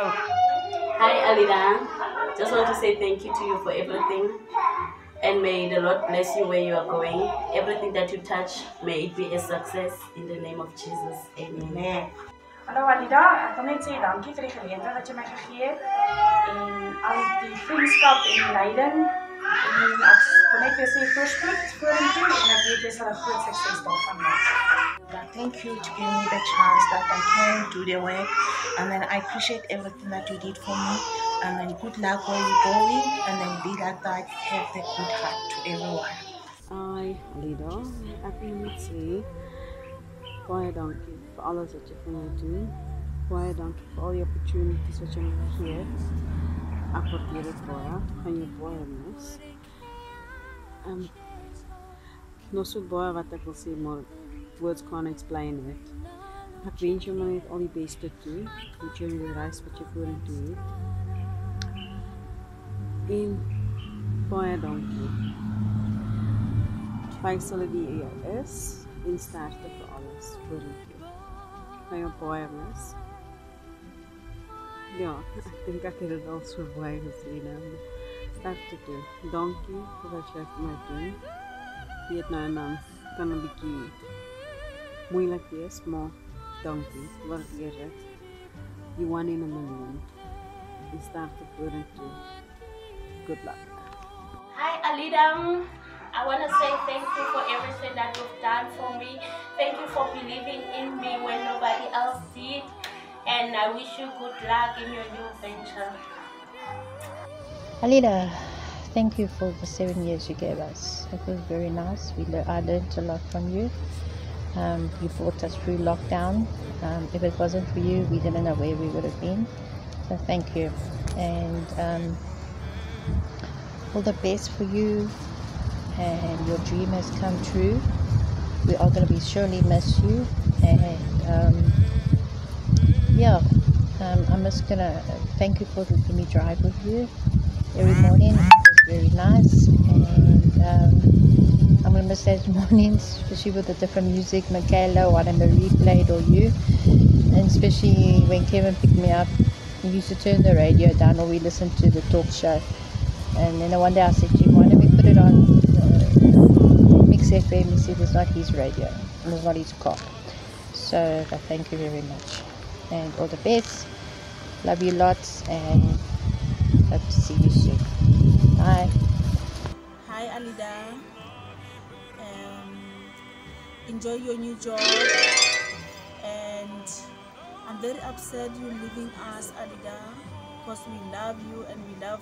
Hi Alida, just want to say thank you to you for everything and may the Lord bless you where you are going. Everything that you touch, may it be a success in the name of Jesus. Amen. Amen. Hallo Alida, ek wil net sê dankie vir die geleentheid wat jy my gegee het en al die vriendskap en leiding en ek wil net weer sê voorspoed vorentoe en ek weet jy sal 'n groot sukses daarvan maak. God, thank you to give me the chance that I can do the work, and then I appreciate everything that you did for me, and then good luck where you're going, and then be like that, have the good heart to everyone. Hi Alida, ek wil net sê baie dankie vir alles wat jy vir my doen. Baie dankie vir al die opportunities wat jy my gegee het. Ek waardeer dit baie, gaan jou baie mis. Nog so baie wat ek wil sê, maar words can't explain it. Ek wens jou maar net al die beste toe, met jou die reis wat jy vorentoe het. En baie dankie. Faisal die jy is, en sterkte vir alles vorentoe. Gaan jou baie mis. Ja, ek dink ek het dit al so baie gesê nou. Sterkte toe. Dankie vir wat jy vir my doen. Weet nou en dan kan 'n bietjie moeilik wees, maar dankie, waardeer dit. You one in a million. En sterkte vorentoe. Good luck. Hi Alida, I want to say thank you for everything that you've done for me. Thank you for believing in me when nobody else did. And I wish you good luck in your new venture. Alida, thank you for the 7 years you gave us. It was very nice. I learned a lot from you. You brought us through lockdown. If it wasn't for you, we didn't know where we would have been. So thank you. And all the best for you. And your dream has come true. We are going to be surely miss you. And I'm just going to thank you for letting me drive with you every morning. It was very nice. And I'm going to miss those mornings, especially with the different music, Michaela, what Marie played, or you. And especially when Kevin picked me up, he used to turn the radio down, or we listened to the talk show. And then one day I said to him, why don't we put it on Mix FM? He said it's not his radio, and it's not his car. So thank you very much. And all the best. Love you lots, and hope to see you soon. Bye. Hi Alida. Enjoy your new job, and I'm very upset you're leaving us, Alida, because we love you and we love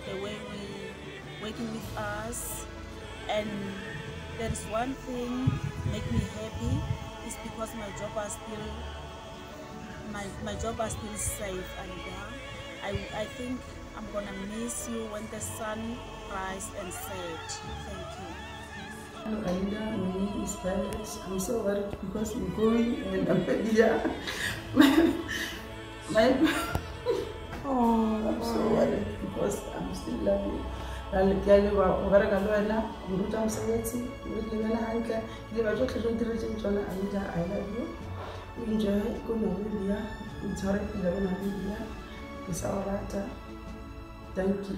the way you're working with us. And there is one thing make me happy, is because my job are still safe, Alida. I think I'm gonna miss you when the sun rises and sets. Thank you. Hello Alida, my name is Violet. I'm so worried because we're going and I'm here. I'm so worried because I'm still loving. Alida, I love you. Enjoy. Go Namibia. It's alright. It's alright. Thank you.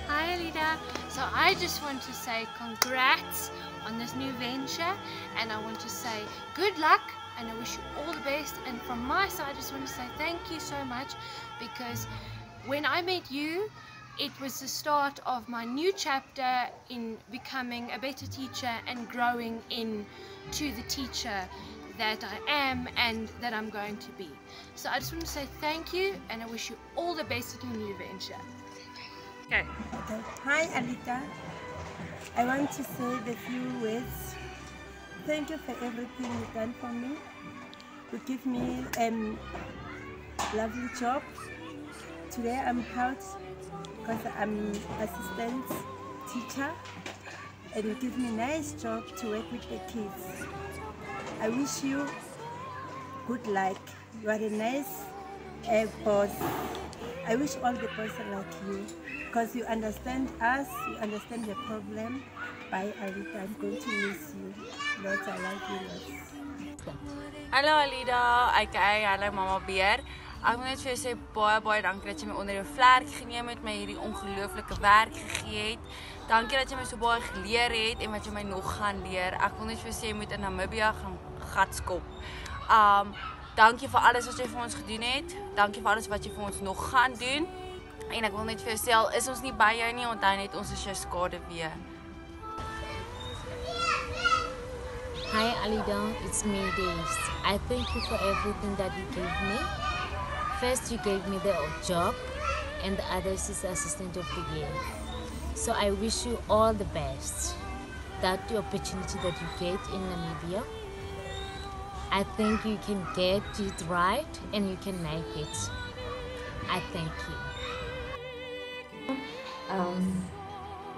Hi Alida, so I just want to say congrats on this new venture, and I want to say good luck and I wish you all the best. And from my side I just want to say thank you so much, because when I met you it was the start of my new chapter in becoming a better teacher and growing into the teacher that I am and that I'm going to be. So I just want to say thank you and I wish you all the best in your new venture. Okay. Hi Alida, I want to say the few words. Thank you for everything you've done for me. You give me a lovely job. Today I'm proud because I'm assistant teacher, and you give me a nice job to work with the kids. I wish you good luck. You are a nice boss. I wish all the boys are like you, because you understand us, you understand the problem. Bye Alida, I'm going to miss you. Lots, I love you lots. Hallo Alida, aka Hallo Mama Beer. Ek wil net vir jou sê baie dankie dat jy my onder jou vlerk geneem het, my hierdie ongelooflike werk gegee het. Dankie dat jy my so baie geleer het en wat jy my nog gaan leer. Ek wil net vir jou sê jy moet in Namibia gaan gatskop. Dankie vir alles wat jy vir ons gedoen het. Dankie vir alles wat jy vir ons nog gaan doen. En ek wil net vir jou sê, al is ons nie by jou nie, onthou net ons is jou skaduwee. Hi Alida, it's me Days. I thank you for everything that you gave me. First you gave me the job and the others is assistant of the year. So I wish you all the best. That's the opportunity that you get in Namibia. I think you can get it right and you can make it. I thank you.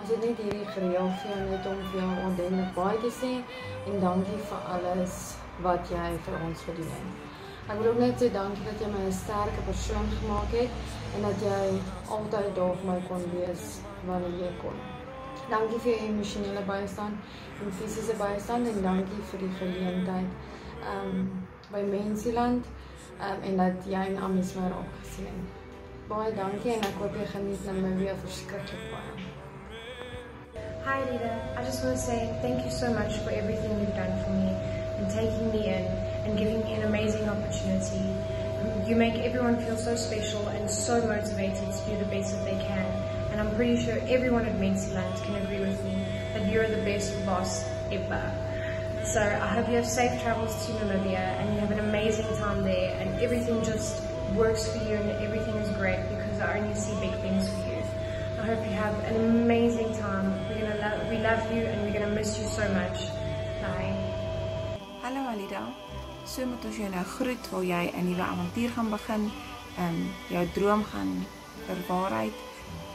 As het net hierdie gereël vir jou net om vir jou ondenlik baie te sê en dankie vir alles wat jy vir ons gedoen het. Ek wil ook net sê dankie dat jy my 'n sterke persoon gemaak het en dat jy altyd daar vir my kon wees wanneer jy kon. Dankie vir jou emosionele bystand en fisiese bystand en dankie vir die geleentheid by Mensieland en dat jy en Amies my raak gesien het. Baie dankie en ek hoop jy geniet Namibia verskriklik baie. Hi Rita, I just want to say thank you so much for everything you've done for me and taking me in and giving me an amazing opportunity. You make everyone feel so special and so motivated to do the best that they can. And I'm pretty sure everyone at Mensieland can agree with me that you're the best boss ever. So I hope you have safe travels to Namibia and you have an amazing time there and everything just works for you and everything is great because I only see big things for you. I hope you have an amazing time. We love you and we're gonna miss you so much. Bye. Hallo Alida. So moet ons jou nou groet waar jy 'n nuwe avontuur gaan begin. Jou droom gaan verwaarheid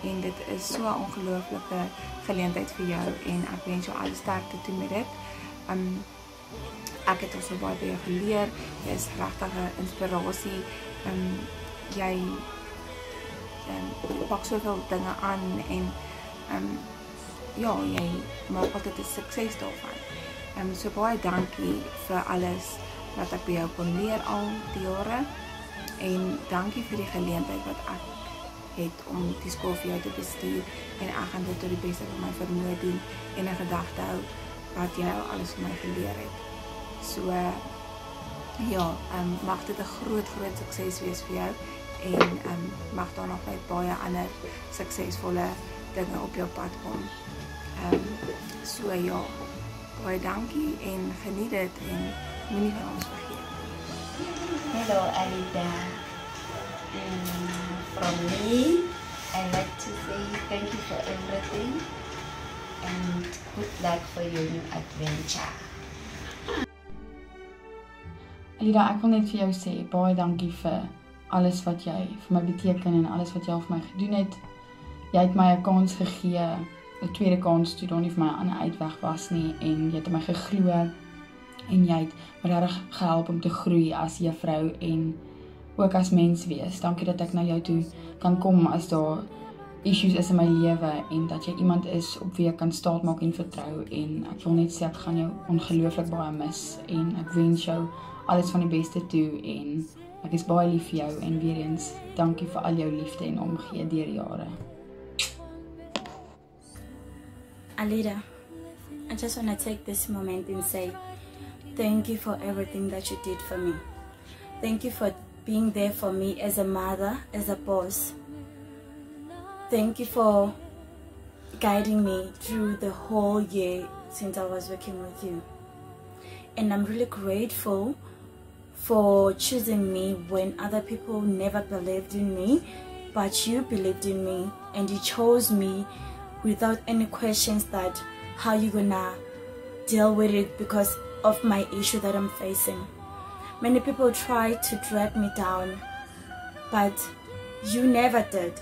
en dit is so 'n ongelooflike geleentheid vir jou en ek wens jou alle sterkte toe met dit. Ek het al so baie by jou geleer. Jy is regtig 'n inspirasie. Jy pak soveel dinge aan en ja, jy maak altyd 'n sukses daarvan. So baie dankie vir alles wat ek by jou kon leer al die jare en dankie vir die geleentheid wat ek het om die skool vir jou te bestuur en ek gaan dit tot die beste van my vermoë doen en 'n gedagte hou wat jy al alles vir my geleer het. So ja, mag dit 'n groot sukses wees vir jou en mag daar nog baie ander suksesvolle dinge op jou pad kom. So ja, baie dankie en geniet dit en moenie van ons vergeet. Hello Alida. From me, I'd like to say thank you for everything and good luck for your new adventure. Alida, ek wil net vir jou sê baie dankie vir alles wat jy vir my beteken en alles wat jy al vir my gedoen het. Jy het my 'n kans gegee, 'n tweede kans toe daar nie vir my 'n ander uitweg was nie en jy het in my geglo en jy het my regtig gehelp om te groei as juffrou en ook as mens wees. Dankie dat ek na jou toe kan kom as daar issues is in my lewe en dat jy iemand is op wie ek kan staatmaak en vertrou en ek wil net sê ek gaan jou ongelooflik baie mis en ek wens jou alles van die beste toe en ek is baie lief vir jou en weer eens dankie vir al jou liefde en omgee deur jare. Alida, I just want to take this moment and say thank you for everything that you did for me. Thank you for being there for me as a mother, as a boss. Thank you for guiding me through the whole year since I was working with you. And I'm really grateful for choosing me when other people never believed in me, but you believed in me and you chose me without any questions that how you gonna deal with it because of my issue that I'm facing. Many people try to drag me down, but you never did.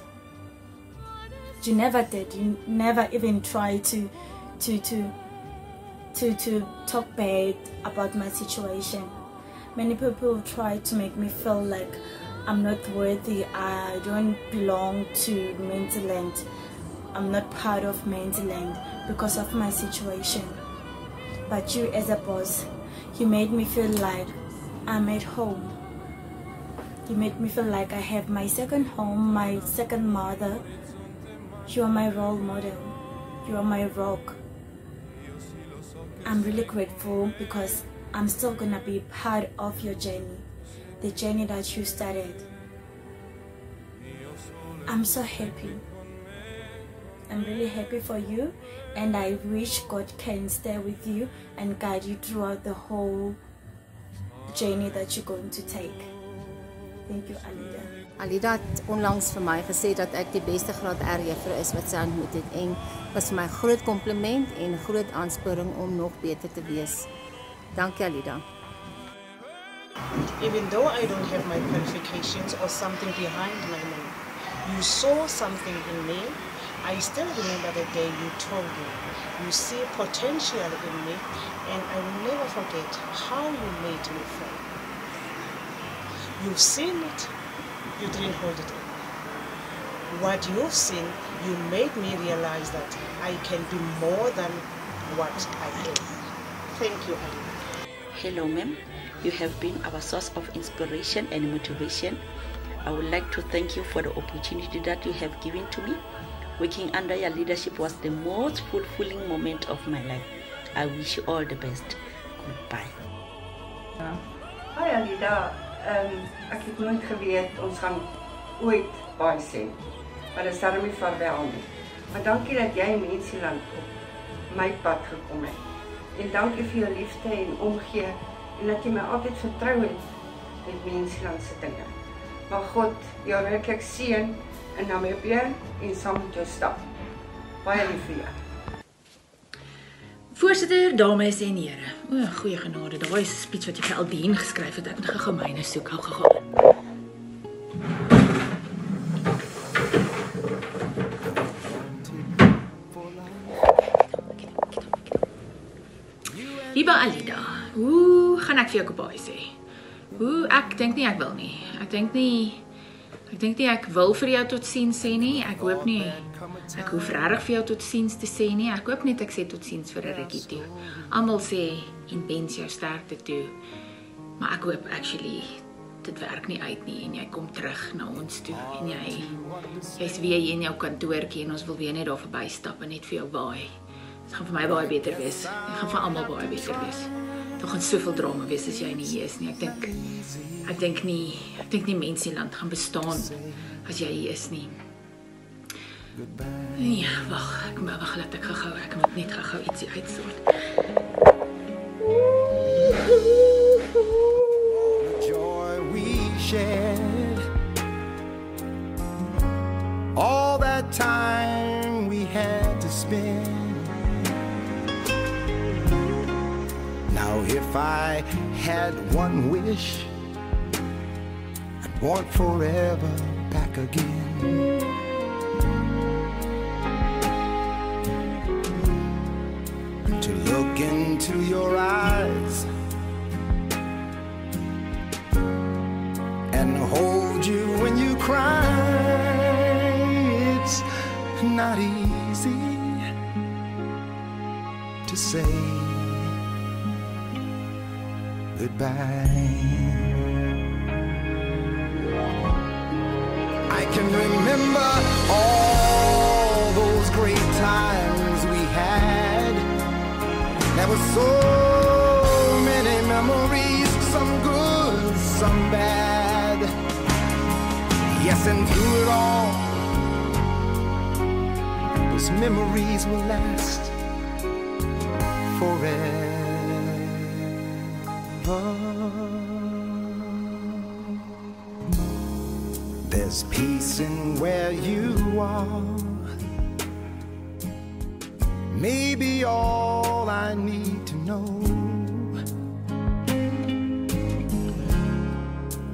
You never did. You never even tried to talk bad about my situation. Many people try to make me feel like I'm not worthy, I don't belong to Mensieland, I'm not part of Mensieland because of my situation. But you as a boss, you made me feel like I'm at home. You make me feel like I have my second home, my second mother. You are my role model. You are my rock. I'm really grateful because I'm still gonna be part of your journey, the journey that you started. I'm so happy. I'm really happy for you, and I wish God can stay with you and guide you throughout the whole journey that you're going to take. Thank you, Alida. Alida het onlangs vir my gesê dat ek die beste graad R juffrou is wat sy ontmoet het, en was vir my 'n groot kompliment en 'n groot aansporing om nog beter te wees. Dankie, Alida. Even though I don't have my qualifications or something behind my name, you saw something in me. I still remember the day you told me you see potential in me, and I will never forget how you made me feel. You've seen it, you didn't hold it in. What you've seen, you made me realize that I can be more than what I am. Thank you, Alida. Hello, ma'am. You have been our source of inspiration and motivation. I would like to thank you for the opportunity that you have given to me. Working under your leadership was the most fulfilling moment of my life. I wish you all the best. Goodbye. Hi Alida, ek het nooit geweet ons gaan ooit baie sê, maar dit is daarom nie vaarwel nie. Maar dankie dat jy Mensieland op my pad gekom het. En dankie vir jou liefde en omgee, en dat jy my altyd vertrou het met Mensieland se dinge. Maar God jou ryklik seën in Namibië en saam met jou stap. Baie lief vir jou. Voorsitter, dames en here. O, goeie genade, daai is 'n speech wat jy vir Aldien geskryf het. Ek moet gou myne soek. Hou gou. Liewe Alida, hoe gaan ek vir jou kopaai sê? Ek dink nie ek wil nie. Ek dink nie ek wil vir jou totsiens sê nie. Ek hoop nie ek hoef regtig vir jou totsiens te sê nie. Ek hoop net ek sê totsiens vir 'n rukkie toe. Almal sê en wens jou sterkte toe. Maar ek hoop actually dit werk nie uit nie en jy kom terug na ons toe en jy's weer hier in jou kantoortjie en ons wil weer net daar verby stap en net vir jou waai. Dit gaan vir my baie beter wees. Dit gaan vir almal baie beter wees. Daar gaan soveel drama wees as jy nie hier is nie. Ek dink nie Mensieland gaan bestaan as jy hier is nie. Ja, wag, laat ek gou. Ek moet net gou ietsie uitsort. Joy we shared, all that time we had to spend. Now if I had one wish, I'd want forever back again. To look into your eyes and hold you when you cry. It's not easy to say goodbye. I can remember all those great times we had. There were so many memories, some good, some bad. Yes, and through it all, those memories will last forever. There's peace in where you are. Maybe all I need to know.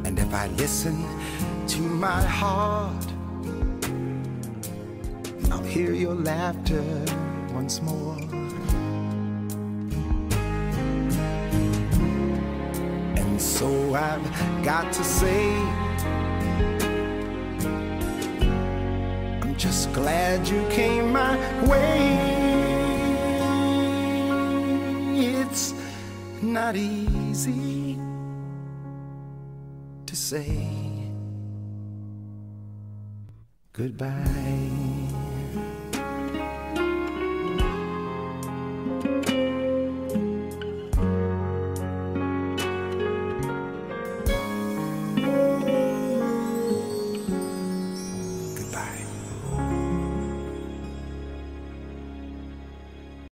And if I listen to my heart, I'll hear your laughter once more. And so I've got to say, I'm just glad you came my way. It's not easy to say goodbye.